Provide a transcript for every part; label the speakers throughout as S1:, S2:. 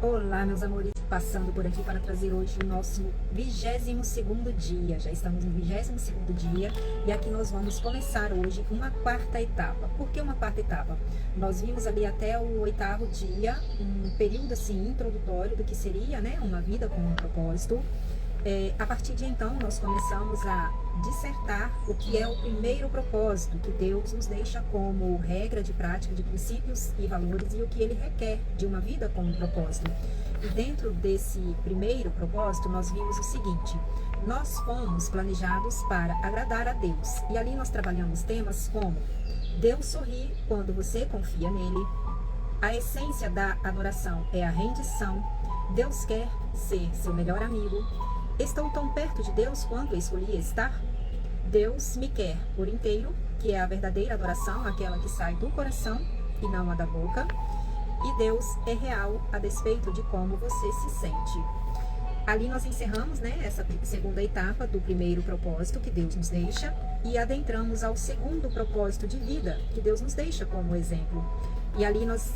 S1: Olá, meus amores, passando por aqui para trazer hoje o nosso 22º dia. Já estamos no 22º dia e aqui nós vamos começar hoje uma quarta etapa. Por que uma quarta etapa? Nós vimos ali até o 8º dia, um período assim introdutório do que seria, né, uma vida com um propósito. A partir de então, nós começamos a dissertar o que é o primeiro propósito que Deus nos deixa como regra de prática de princípios e valores e o que Ele requer de uma vida com um propósito. E dentro desse primeiro propósito, nós vimos o seguinte: nós fomos planejados para agradar a Deus. E ali nós trabalhamos temas como Deus sorri quando você confia nele, a essência da adoração é a rendição, Deus quer ser seu melhor amigo, estou tão perto de Deus quanto escolhi estar, Deus me quer por inteiro, que é a verdadeira adoração, aquela que sai do coração e não a da boca, e Deus é real a despeito de como você se sente. Ali nós encerramos, né, essa segunda etapa do primeiro propósito que Deus nos deixa e adentramos ao segundo propósito de vida que Deus nos deixa como exemplo. E ali nós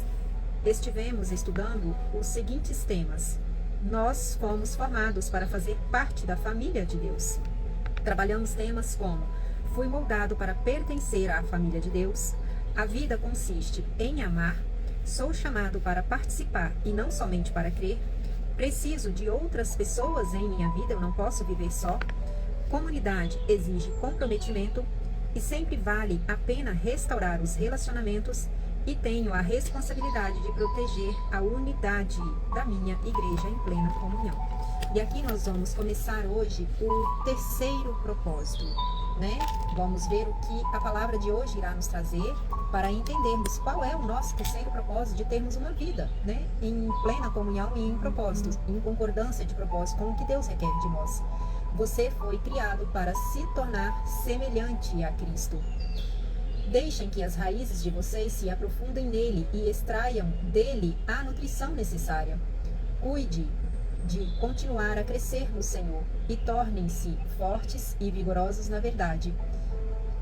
S1: estivemos estudando os seguintes temas. Nós fomos formados para fazer parte da família de Deus. Trabalhamos temas como: fui moldado para pertencer à família de Deus, a vida consiste em amar, sou chamado para participar e não somente para crer, preciso de outras pessoas em minha vida, eu não posso viver só, comunidade exige comprometimento e sempre vale a pena restaurar os relacionamentos, e tenho a responsabilidade de proteger a unidade da minha igreja em plena comunhão. E aqui nós vamos começar hoje o terceiro propósito, né? Vamos ver o que a palavra de hoje irá nos trazer para entendermos qual é o nosso terceiro propósito de termos uma vida, né, em plena comunhão e em propósitos, em concordância de propósito com o que Deus requer de nós. Você foi criado para se tornar semelhante a Cristo. Deixem que as raízes de vocês se aprofundem nele e extraiam dele a nutrição necessária. Cuide de continuar a crescer no Senhor e tornem-se fortes e vigorosos na verdade.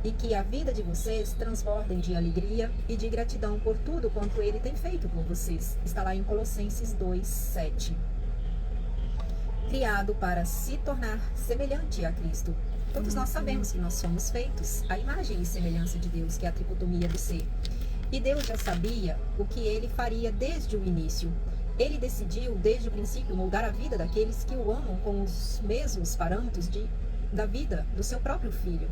S1: E que a vida de vocês transbordem de alegria e de gratidão por tudo quanto ele tem feito por vocês. Está lá em Colossenses 2:7. Criado para se tornar semelhante a Cristo. Todos nós sabemos que nós somos feitos à imagem e semelhança de Deus, que é a tricotomia do ser. E Deus já sabia o que ele faria desde o início. Ele decidiu, desde o princípio, moldar a vida daqueles que o amam com os mesmos parâmetros da vida do seu próprio Filho.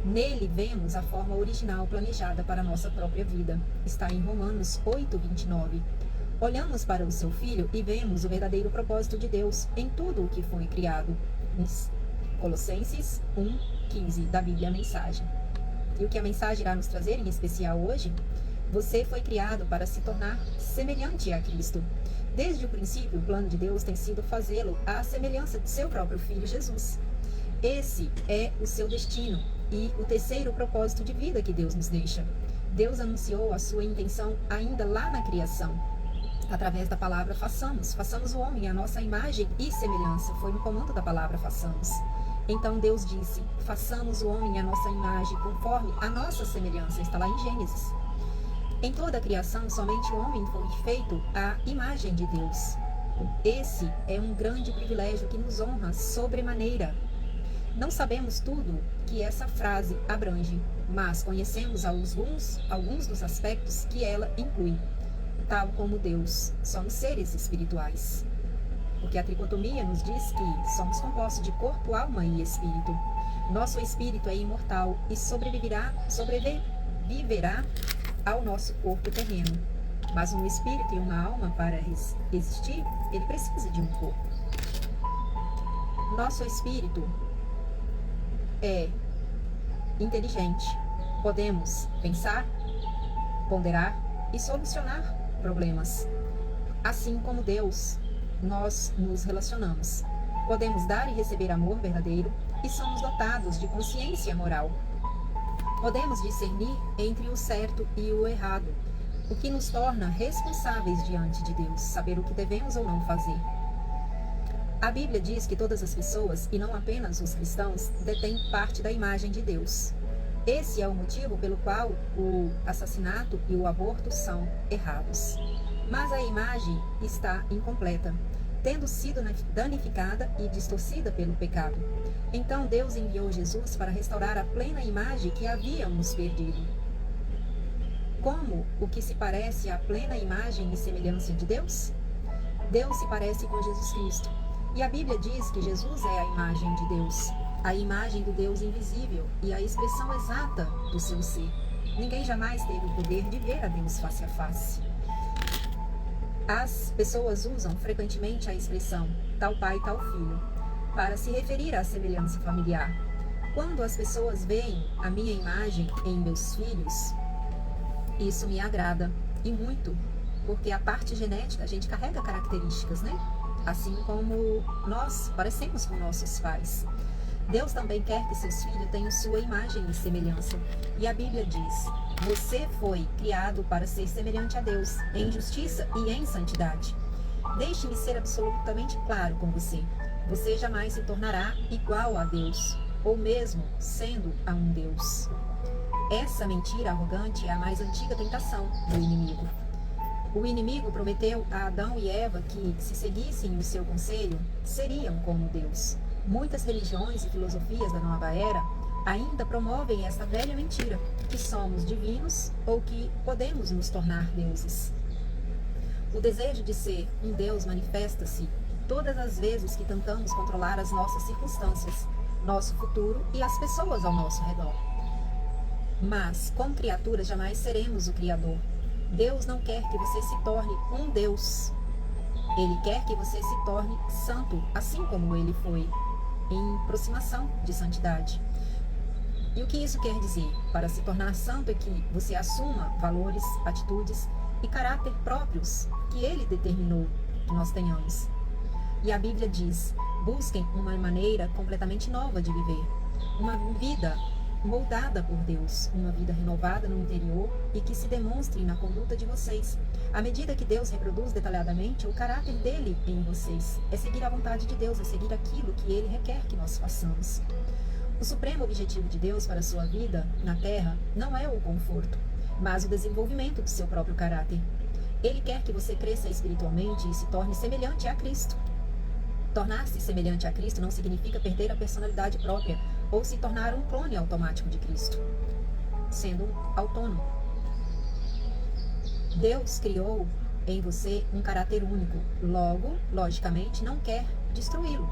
S1: Nele vemos a forma original planejada para a nossa própria vida. Está em Romanos 8:29. Olhamos para o seu Filho e vemos o verdadeiro propósito de Deus em tudo o que foi criado. Colossenses 1:15, da Bíblia Mensagem. E o que a mensagem irá nos trazer em especial hoje? Você foi criado para se tornar semelhante a Cristo. Desde o princípio, o plano de Deus tem sido fazê-lo à semelhança de seu próprio Filho Jesus. Esse é o seu destino e o terceiro propósito de vida que Deus nos deixa. Deus anunciou a sua intenção ainda lá na criação. Através da palavra façamos o homem à nossa imagem e semelhança. Foi um comando da palavra façamos. Então Deus disse: façamos o homem à nossa imagem, conforme a nossa semelhança. Está lá em Gênesis. Em toda a criação, somente o homem foi feito à imagem de Deus. Esse é um grande privilégio que nos honra sobremaneira. Não sabemos tudo que essa frase abrange, mas conhecemos alguns dos aspectos que ela inclui. Tal como Deus, somos seres espirituais. Porque a tricotomia nos diz que somos compostos de corpo, alma e espírito. Nosso espírito é imortal e sobreviverá ao nosso corpo terreno. Mas um espírito e uma alma, para existir, ele precisa de um corpo. Nosso espírito é inteligente. Podemos pensar, ponderar e solucionar problemas. Assim como Deus, nós nos relacionamos. Podemos dar e receber amor verdadeiro e somos dotados de consciência moral. Podemos discernir entre o certo e o errado, o que nos torna responsáveis diante de Deus, saber o que devemos ou não fazer. A Bíblia diz que todas as pessoas, e não apenas os cristãos, detêm parte da imagem de Deus. Esse é o motivo pelo qual o assassinato e o aborto são errados. Mas a imagem está incompleta, tendo sido danificada e distorcida pelo pecado. Então Deus enviou Jesus para restaurar a plena imagem que havíamos perdido. Como o que se parece à plena imagem e semelhança de Deus? Deus se parece com Jesus Cristo. E a Bíblia diz que Jesus é a imagem de Deus, a imagem do Deus invisível e a expressão exata do seu ser. Ninguém jamais teve o poder de ver a Deus face a face. As pessoas usam frequentemente a expressão tal pai, tal filho, para se referir à semelhança familiar. Quando as pessoas veem a minha imagem em meus filhos, isso me agrada, e muito, porque a parte genética a gente carrega características, né? Assim como nós parecemos com nossos pais. Deus também quer que seus filhos tenham sua imagem e semelhança. E a Bíblia diz: você foi criado para ser semelhante a Deus, em justiça e em santidade. Deixe-me ser absolutamente claro com você. Você jamais se tornará igual a Deus, ou mesmo sendo a um Deus. Essa mentira arrogante é a mais antiga tentação do inimigo. O inimigo prometeu a Adão e Eva que, se seguissem o seu conselho, seriam como Deus. Muitas religiões e filosofias da nova era ainda promovem esta velha mentira, que somos divinos ou que podemos nos tornar deuses. O desejo de ser um Deus manifesta-se todas as vezes que tentamos controlar as nossas circunstâncias, nosso futuro e as pessoas ao nosso redor. Mas, como criaturas, jamais seremos o Criador. Deus não quer que você se torne um Deus. Ele quer que você se torne santo, assim como ele foi, em aproximação de santidade. E o que isso quer dizer? Para se tornar santo é que você assuma valores, atitudes e caráter próprios que ele determinou que nós tenhamos. E a Bíblia diz: busquem uma maneira completamente nova de viver, uma vida moldada por Deus, uma vida renovada no interior e que se demonstre na conduta de vocês. À medida que Deus reproduz detalhadamente o caráter dele em vocês, é seguir a vontade de Deus, é seguir aquilo que ele requer que nós façamos. O supremo objetivo de Deus para a sua vida na terra não é o conforto, mas o desenvolvimento do seu próprio caráter. Ele quer que você cresça espiritualmente e se torne semelhante a Cristo. Tornar-se semelhante a Cristo não significa perder a personalidade própria ou se tornar um clone automático de Cristo, sendo autônomo. Deus criou em você um caráter único, logo, logicamente, não quer destruí-lo.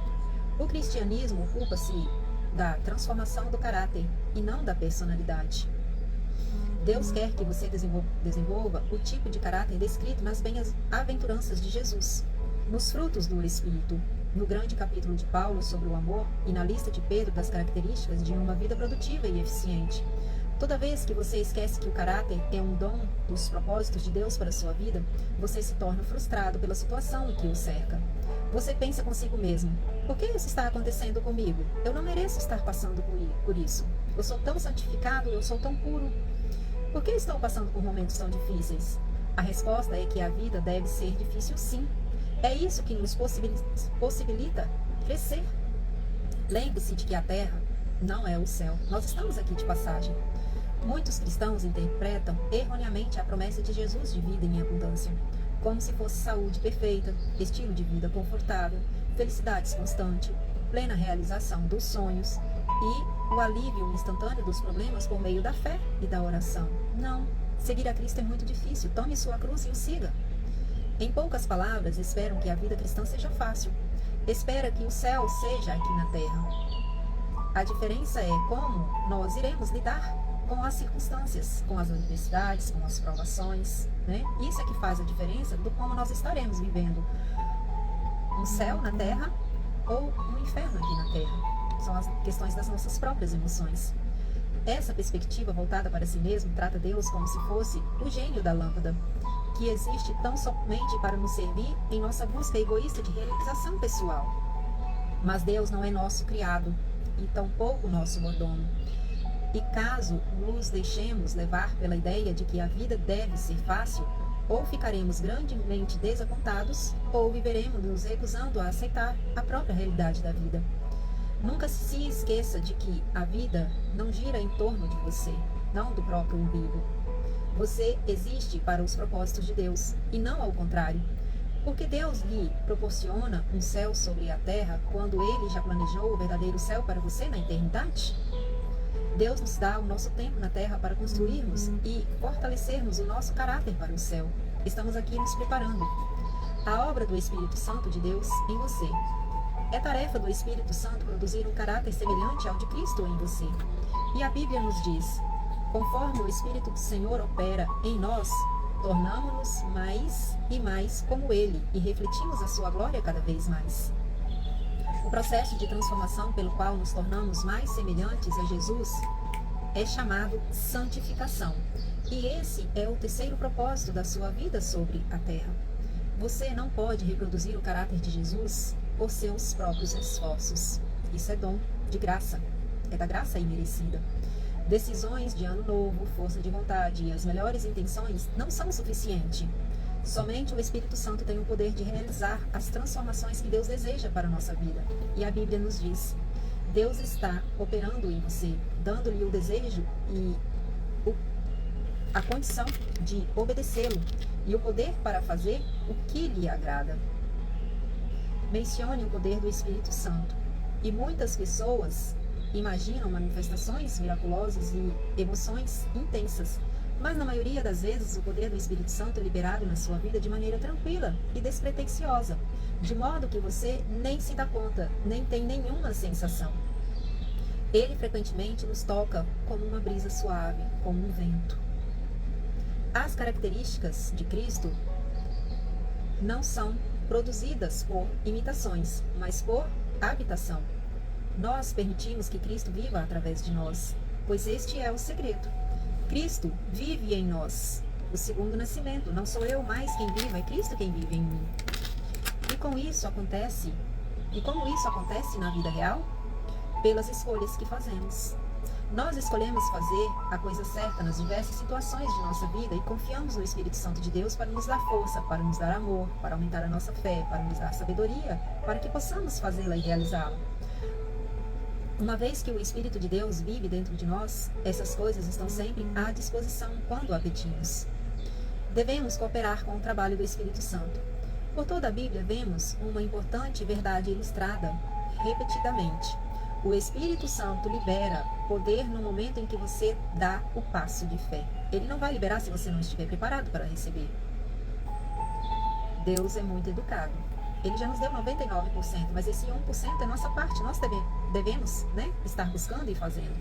S1: O cristianismo ocupa-se da transformação do caráter e não da personalidade. Deus quer que você desenvolva o tipo de caráter descrito nas bem-aventuranças de Jesus, nos frutos do Espírito, no grande capítulo de Paulo sobre o amor e na lista de Pedro das características de uma vida produtiva e eficiente. Toda vez que você esquece que o caráter é um dom dos propósitos de Deus para a sua vida, você se torna frustrado pela situação que o cerca. Você pensa consigo mesmo: por que isso está acontecendo comigo? Eu não mereço estar passando por isso. Eu sou tão santificado, eu sou tão puro. Por que estou passando por momentos tão difíceis? A resposta é que a vida deve ser difícil, sim. É isso que nos possibilita crescer. Lembre-se de que a terra não é o céu. Nós estamos aqui de passagem. Muitos cristãos interpretam erroneamente a promessa de Jesus de vida em abundância, como se fosse saúde perfeita, estilo de vida confortável, felicidade constante, plena realização dos sonhos e o alívio instantâneo dos problemas por meio da fé e da oração. Não. Seguir a Cristo é muito difícil. Tome sua cruz e o siga. Em poucas palavras, esperam que a vida cristã seja fácil. Espera que o céu seja aqui na terra. A diferença é como nós iremos lidar com as circunstâncias, com as adversidades, com as provações, né? Isso é que faz a diferença do como nós estaremos vivendo um céu na terra ou um inferno aqui na terra. São as questões das nossas próprias emoções. Essa perspectiva voltada para si mesmo trata Deus como se fosse o gênio da lâmpada, que existe tão somente para nos servir em nossa busca egoísta de realização pessoal. Mas Deus não é nosso criado e tampouco nosso mordomo. E caso nos deixemos levar pela ideia de que a vida deve ser fácil, ou ficaremos grandemente desapontados, ou viveremos nos recusando a aceitar a própria realidade da vida. Nunca se esqueça de que a vida não gira em torno de você, não do próprio umbigo. Você existe para os propósitos de Deus e não ao contrário. Porque Deus lhe proporciona um céu sobre a terra quando Ele já planejou o verdadeiro céu para você na eternidade? Deus nos dá o nosso tempo na terra para construirmos e fortalecermos o nosso caráter para o céu. Estamos aqui nos preparando. A obra do Espírito Santo de Deus em você. É tarefa do Espírito Santo produzir um caráter semelhante ao de Cristo em você. E a Bíblia nos diz: conforme o Espírito do Senhor opera em nós, tornamo-nos mais e mais como Ele e refletimos a sua glória cada vez mais. O processo de transformação pelo qual nos tornamos mais semelhantes a Jesus é chamado santificação. E esse é o terceiro propósito da sua vida sobre a terra. Você não pode reproduzir o caráter de Jesus por seus próprios esforços. Isso é dom de graça. É da graça imerecida. Decisões de ano novo, força de vontade e as melhores intenções não são suficientes. Somente o Espírito Santo tem o poder de realizar as transformações que Deus deseja para a nossa vida. E a Bíblia nos diz: Deus está operando em você, dando-lhe o desejo e a condição de obedecê-lo e o poder para fazer o que lhe agrada. Mencione o poder do Espírito Santo. E muitas pessoas imaginam manifestações miraculosas e emoções intensas. Mas na maioria das vezes o poder do Espírito Santo é liberado na sua vida de maneira tranquila e despretensiosa, de modo que você nem se dá conta, nem tem nenhuma sensação. Ele frequentemente nos toca como uma brisa suave, como um vento. As características de Cristo não são produzidas por imitações, mas por habitação. Nós permitimos que Cristo viva através de nós, pois este é o segredo. Cristo vive em nós, o segundo nascimento. Não sou eu mais quem vive, é Cristo quem vive em mim. E como isso acontece na vida real? Pelas escolhas que fazemos. Nós escolhemos fazer a coisa certa nas diversas situações de nossa vida e confiamos no Espírito Santo de Deus para nos dar força, para nos dar amor, para aumentar a nossa fé, para nos dar sabedoria, para que possamos fazê-la e realizá-la. Uma vez que o Espírito de Deus vive dentro de nós, essas coisas estão sempre à disposição quando a pedimos. Devemos cooperar com o trabalho do Espírito Santo. Por toda a Bíblia vemos uma importante verdade ilustrada repetidamente. O Espírito Santo libera poder no momento em que você dá o passo de fé. Ele não vai liberar se você não estiver preparado para receber. Deus é muito educado. Ele já nos deu 99%, mas esse 1% é nossa parte. Nós devemos, estar buscando e fazendo.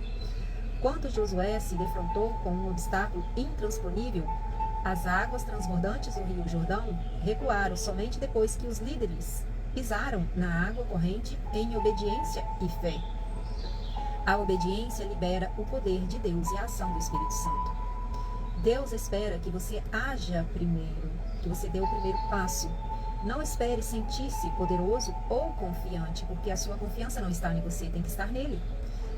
S1: Quando Josué se defrontou com um obstáculo intransponível, as águas transbordantes do rio Jordão recuaram somente depois que os líderes pisaram na água corrente em obediência e fé. A obediência libera o poder de Deus e a ação do Espírito Santo. Deus espera que você haja primeiro, que você dê o primeiro passo. Não espere sentir-se poderoso ou confiante, porque a sua confiança não está em você, tem que estar nele.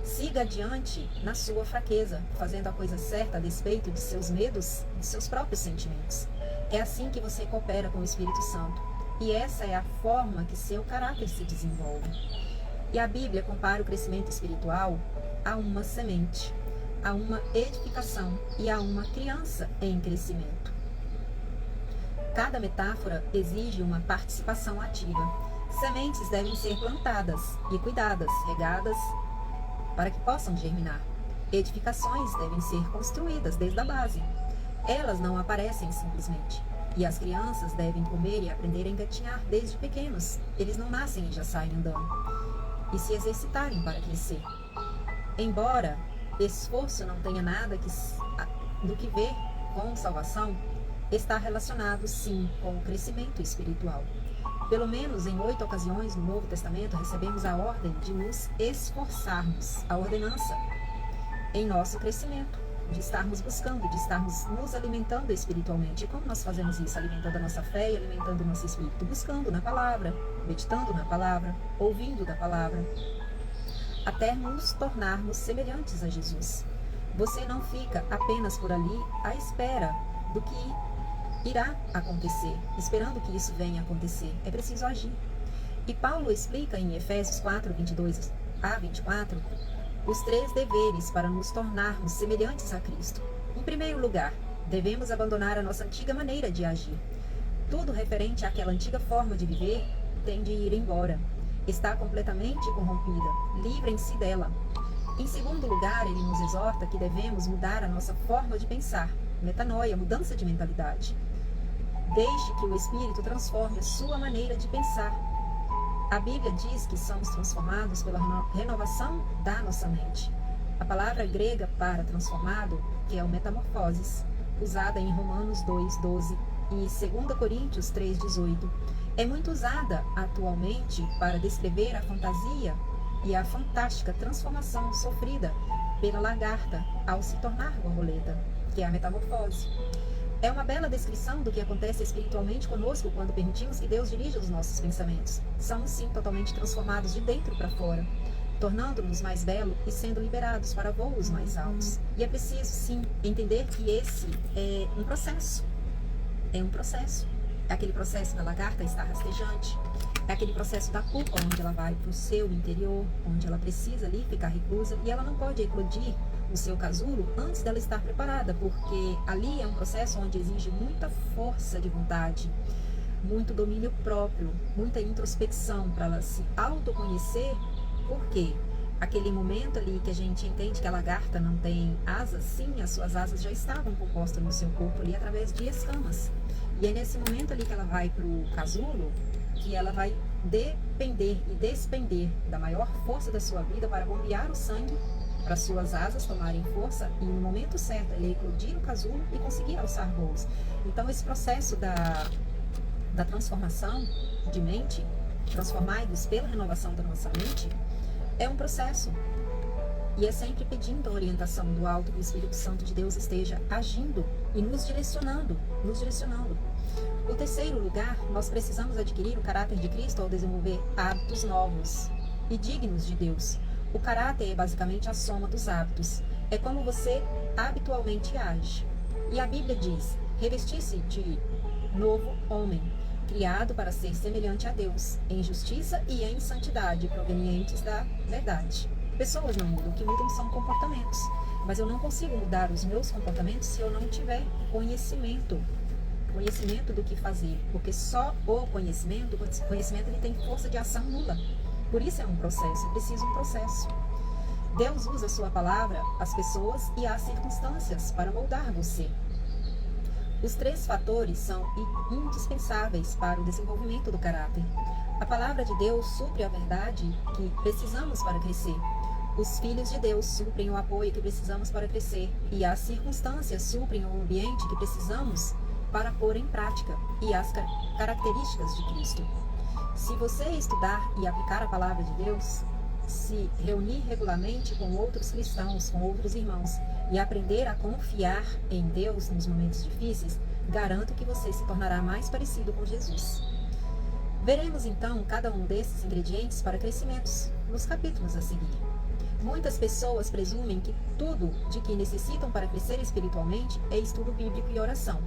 S1: Siga adiante na sua fraqueza, fazendo a coisa certa a despeito de seus medos, de seus próprios sentimentos. É assim que você coopera com o Espírito Santo. E essa é a forma que seu caráter se desenvolve. E a Bíblia compara o crescimento espiritual a uma semente, a uma edificação e a uma criança em crescimento. Cada metáfora exige uma participação ativa. Sementes devem ser plantadas e cuidadas, regadas, para que possam germinar. Edificações devem ser construídas desde a base. Elas não aparecem simplesmente. E as crianças devem comer e aprender a engatinhar desde pequenos. Eles não nascem e já saem andando. E se exercitarem para crescer. Embora esforço não tenha nada do que ver com salvação, está relacionado sim com o crescimento espiritual. Pelo menos em 8 ocasiões no Novo Testamento recebemos a ordem de nos esforçarmos, a ordenança, em nosso crescimento, de estarmos buscando, de estarmos nos alimentando espiritualmente. E como nós fazemos isso? Alimentando a nossa fé e alimentando o nosso espírito, buscando na palavra, meditando na palavra, ouvindo da palavra, até nos tornarmos semelhantes a Jesus. Você não fica apenas por ali à espera do que irá acontecer, esperando que isso venha acontecer. É preciso agir. E Paulo explica em Efésios 4, 22 a 24, os 3 deveres para nos tornarmos semelhantes a Cristo. Em primeiro lugar, Devemos abandonar a nossa antiga maneira de agir. Tudo referente àquela antiga forma de viver tem de ir embora. Está completamente corrompida. Livrem-se dela. Em segundo lugar, ele nos exorta que devemos mudar a nossa forma de pensar. Metanoia, mudança de mentalidade. Deixe que o Espírito transforme a sua maneira de pensar. A Bíblia diz que somos transformados pela renovação da nossa mente. A palavra grega para transformado, que é o metamorfoses, usada em Romanos 2:12 e 2 Coríntios 3:18, é muito usada atualmente para descrever a fantasia e a fantástica transformação sofrida pela lagarta ao se tornar borboleta, que é a metamorfose. É uma bela descrição do que acontece espiritualmente conosco quando permitimos que Deus dirija os nossos pensamentos. Somos sim totalmente transformados de dentro para fora, tornando-nos mais belos e sendo liberados para voos mais altos. E é preciso sim entender que esse é um processo. É um processo. É aquele processo da lagarta estar rastejante. É aquele processo da pupa, onde ela vai para o seu interior, onde ela precisa ali ficar reclusa e ela não pode eclodir o seu casulo antes dela estar preparada, porque ali é um processo onde exige muita força de vontade, muito domínio próprio, muita introspecção para ela se autoconhecer. Por quê? Aquele momento ali que a gente entende que a lagarta não tem asas, sim, as suas asas já estavam compostas no seu corpo ali através de escamas. E é nesse momento ali que ela vai para o casulo que ela vai depender e despender da maior força da sua vida para bombear o sangue, para suas asas tomarem força e no momento certo ele eclodir o casulo e conseguir alçar voos. Então esse processo da transformação de mente, transformai-vos pela renovação da nossa mente, é um processo. E é sempre pedindo a orientação do alto, que o Espírito Santo de Deus esteja agindo e nos direcionando, nos direcionando. O terceiro lugar, nós precisamos adquirir o caráter de Cristo ao desenvolver hábitos novos e dignos de Deus. O caráter é basicamente a soma dos hábitos. É como você habitualmente age. E a Bíblia diz: revestir-se de novo homem, criado para ser semelhante a Deus, em justiça e em santidade, provenientes da verdade. Pessoas não mudam, o que mudam são comportamentos. Mas eu não consigo mudar os meus comportamentos se eu não tiver conhecimento. Conhecimento do que fazer. Porque só o conhecimento ele tem força de ação nula. Por isso é um processo, é preciso um processo. Deus usa a sua palavra, as pessoas e as circunstâncias para moldar você. Os três fatores são indispensáveis para o desenvolvimento do caráter. A palavra de Deus supre a verdade que precisamos para crescer. Os filhos de Deus suprem o apoio que precisamos para crescer. E as circunstâncias suprem o ambiente que precisamos para pôr em prática e as características de Cristo. Se você estudar e aplicar a palavra de Deus, se reunir regularmente com outros cristãos, com outros irmãos e aprender a confiar em Deus nos momentos difíceis, garanto que você se tornará mais parecido com Jesus. Veremos então cada um desses ingredientes para crescimentos nos capítulos a seguir. Muitas pessoas presumem que tudo de que necessitam para crescer espiritualmente é estudo bíblico e oração.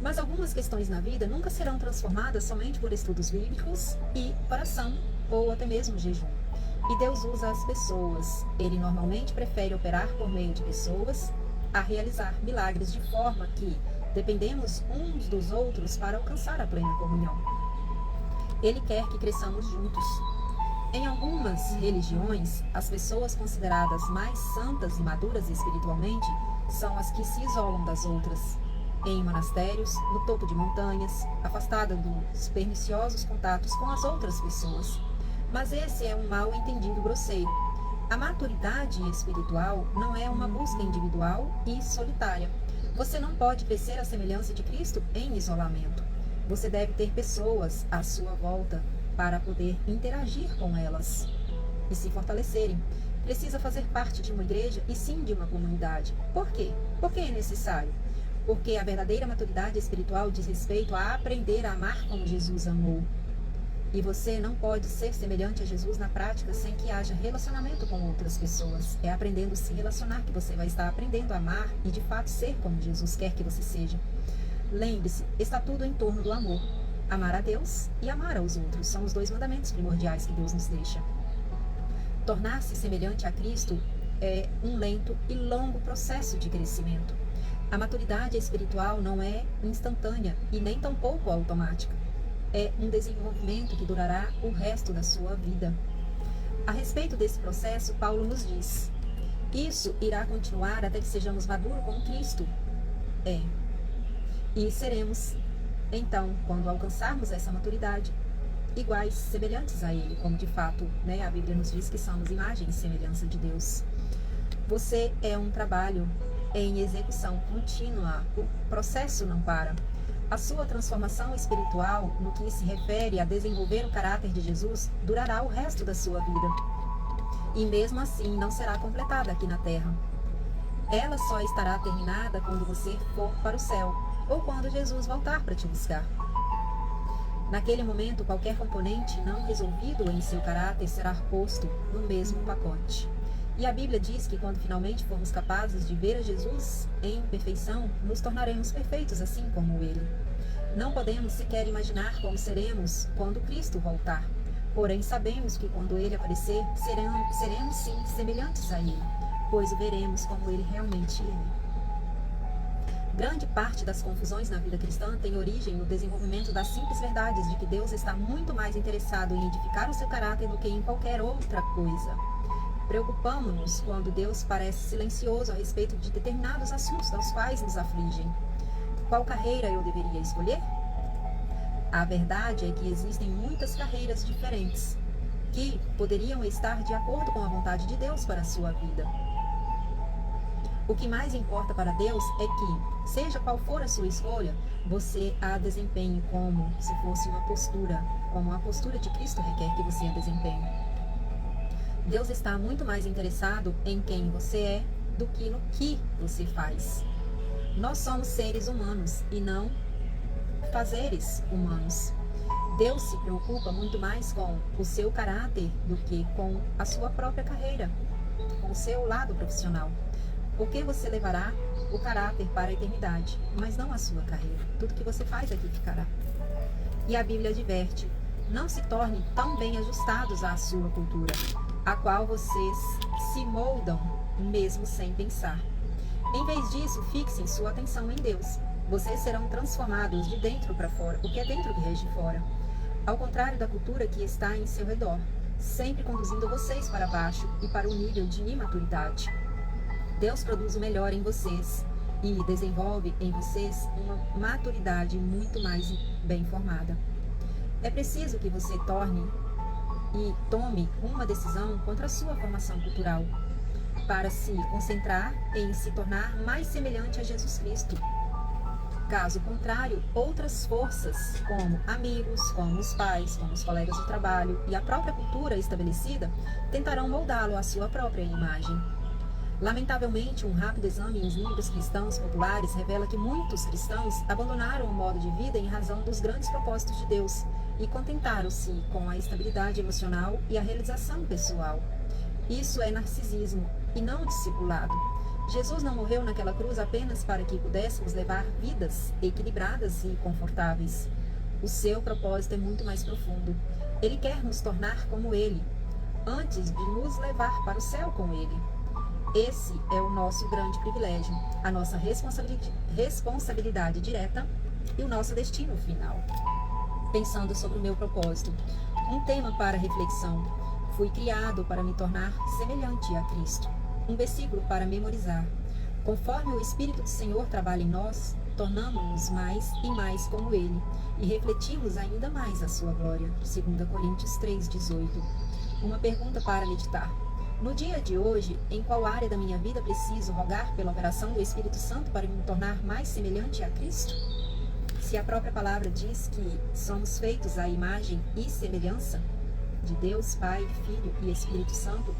S1: Mas algumas questões na vida nunca serão transformadas somente por estudos bíblicos e oração, ou até mesmo jejum. E Deus usa as pessoas. Ele normalmente prefere operar por meio de pessoas a realizar milagres, de forma que dependemos uns dos outros para alcançar a plena comunhão. Ele quer que cresçamos juntos. Em algumas religiões, as pessoas consideradas mais santas e maduras espiritualmente são as que se isolam das outras. Em monastérios, no topo de montanhas, afastada dos perniciosos contatos com as outras pessoas. Mas esse é um mal entendido grosseiro. A maturidade espiritual não é uma busca individual e solitária. Você não pode crescer à semelhança de Cristo em isolamento. Você deve ter pessoas à sua volta para poder interagir com elas e se fortalecerem. Precisa fazer parte de uma igreja e sim de uma comunidade. Por quê? Por que é necessário? Porque a verdadeira maturidade espiritual diz respeito a aprender a amar como Jesus amou. E você não pode ser semelhante a Jesus na prática sem que haja relacionamento com outras pessoas. É aprendendo a se relacionar que você vai estar aprendendo a amar e de fato ser como Jesus quer que você seja. Lembre-se, está tudo em torno do amor. Amar a Deus e amar aos outros são os dois mandamentos primordiais que Deus nos deixa. Tornar-se semelhante a Cristo é um lento e longo processo de crescimento. A maturidade espiritual não é instantânea e nem tampouco automática. É um desenvolvimento que durará o resto da sua vida. A respeito desse processo, Paulo nos diz: isso irá continuar até que sejamos maduros com Cristo. E seremos, então, quando alcançarmos essa maturidade, iguais, semelhantes a Ele, como de fato, a Bíblia nos diz que somos imagem e semelhança de Deus. Você é um trabalho em execução contínua. O processo não para. A sua transformação espiritual, no que se refere a desenvolver o caráter de Jesus, durará o resto da sua vida. E mesmo assim não será completada aqui na terra. Ela só estará terminada quando você for para o céu, ou quando Jesus voltar para te buscar. Naquele momento, qualquer componente não resolvido em seu caráter será posto no mesmo pacote. E a Bíblia diz que quando finalmente formos capazes de ver a Jesus em perfeição, nos tornaremos perfeitos assim como Ele. Não podemos sequer imaginar como seremos quando Cristo voltar. Porém, sabemos que quando Ele aparecer, seremos sim semelhantes a Ele, pois o veremos como Ele realmente é. Grande parte das confusões na vida cristã tem origem no desenvolvimento das simples verdades de que Deus está muito mais interessado em edificar o seu caráter do que em qualquer outra coisa. Preocupamos-nos quando Deus parece silencioso a respeito de determinados assuntos aos quais nos afligem. Qual carreira eu deveria escolher? A verdade é que existem muitas carreiras diferentes que poderiam estar de acordo com a vontade de Deus para a sua vida. O que mais importa para Deus é que, seja qual for a sua escolha, você a desempenhe como se fosse uma postura, como a postura de Cristo requer que você a desempenhe. Deus está muito mais interessado em quem você é do que no que você faz. Nós somos seres humanos e não fazeres humanos. Deus se preocupa muito mais com o seu caráter do que com a sua própria carreira, com o seu lado profissional. Porque você levará o caráter para a eternidade, mas não a sua carreira. Tudo que você faz aqui ficará. E a Bíblia adverte: não se tornem tão bem ajustados à sua cultura, a qual vocês se moldam mesmo sem pensar. Em vez disso, fixem sua atenção em Deus. Vocês serão transformados de dentro para fora, porque é dentro que rege fora. Ao contrário da cultura que está em seu redor, sempre conduzindo vocês para baixo e para o nível de imaturidade. Deus produz o melhor em vocês e desenvolve em vocês uma maturidade muito mais bem formada. É preciso que você tome uma decisão contra a sua formação cultural, para se concentrar em se tornar mais semelhante a Jesus Cristo. Caso contrário, outras forças, como amigos, como os pais, como os colegas de trabalho e a própria cultura estabelecida, tentarão moldá-lo à sua própria imagem. Lamentavelmente, um rápido exame em livros cristãos populares revela que muitos cristãos abandonaram o modo de vida em razão dos grandes propósitos de Deus e contentaram-se com a estabilidade emocional e a realização pessoal. Isso é narcisismo e não discipulado. Jesus não morreu naquela cruz apenas para que pudéssemos levar vidas equilibradas e confortáveis. O seu propósito é muito mais profundo. Ele quer nos tornar como Ele, antes de nos levar para o céu com Ele. Esse é o nosso grande privilégio, a nossa responsabilidade direta e o nosso destino final. Pensando sobre o meu propósito, um tema para reflexão: fui criado para me tornar semelhante a Cristo. Um versículo para memorizar: conforme o Espírito do Senhor trabalha em nós, tornamos-nos mais e mais como Ele e refletimos ainda mais a sua glória. 2 Coríntios 3:18. Uma pergunta para meditar: no dia de hoje, em qual área da minha vida preciso rogar pela operação do Espírito Santo para me tornar mais semelhante a Cristo? Se a própria palavra diz que somos feitos à imagem e semelhança de Deus, Pai, Filho e Espírito Santo,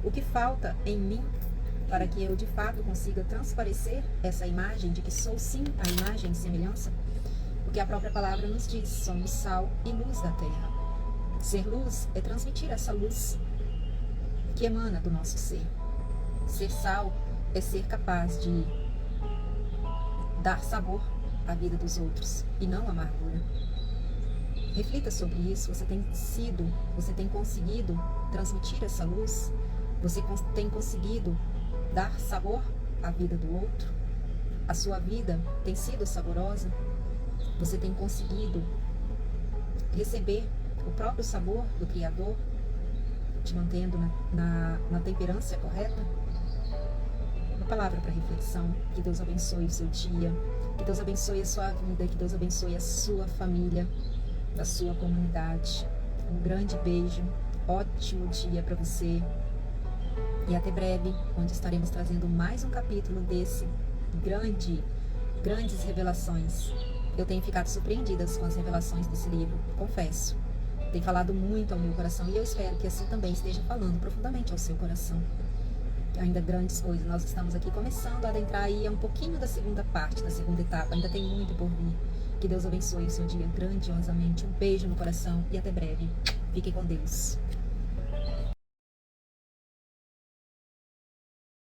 S1: o que falta em mim para que eu de fato consiga transparecer essa imagem de que sou sim a imagem e semelhança? Porque a própria palavra nos diz: somos sal e luz da terra. Ser luz é transmitir essa luz que emana do nosso ser. Ser sal é ser capaz de dar sabor à vida dos outros e não amargura. Reflita sobre isso. Você tem conseguido transmitir essa luz? Você tem conseguido dar sabor à vida do outro? A sua vida tem sido saborosa? Você tem conseguido receber o próprio sabor do Criador, te mantendo na temperança correta? Uma palavra para reflexão. Que Deus abençoe o seu dia, que Deus abençoe a sua vida, que Deus abençoe a sua família, a sua comunidade. Um grande beijo, ótimo dia para você e até breve, onde estaremos trazendo mais um capítulo desse grandes revelações. Eu tenho ficado surpreendida com as revelações desse livro, confesso. Tem falado muito ao meu coração e eu espero que assim também esteja falando profundamente ao seu coração. Ainda grandes coisas. Nós estamos aqui começando a adentrar aí um pouquinho da segunda parte, da segunda etapa. Ainda tem muito por vir. Que Deus abençoe o seu dia grandiosamente. Um beijo no coração e até breve. Fiquem com Deus.